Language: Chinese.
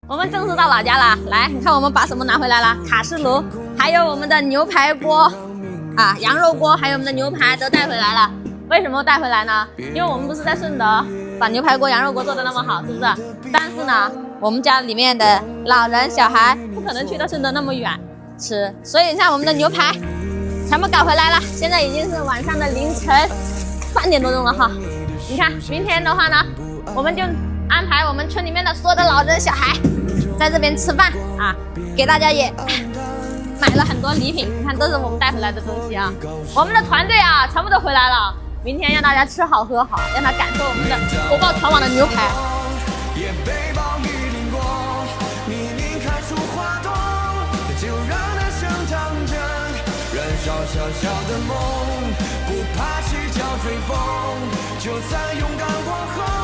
我们正式到老家了。来，你看我们把什么拿回来了？卡式炉，还有我们的牛排锅啊，羊肉锅，还有我们的牛排都带回来了。为什么带回来呢？因为我们不是在顺德把牛排锅、羊肉锅做的那么好，是不是？但是呢，我们家里面的老人、小孩不可能去到顺德那么远吃，所以像我们的牛排全部搞回来了。现在已经是晚上的凌晨3点多钟了哈。你看，明天的话呢，我们就安排我们村里面的所有的老人小孩在这边吃饭啊，给大家也买了很多礼品，你看都是我们带回来的东西啊。我们的团队啊，全部都回来了，明天让大家吃好喝好，让他感受我们的火爆全网的牛排。小小的梦，不怕赤脚追风，就算勇敢过后。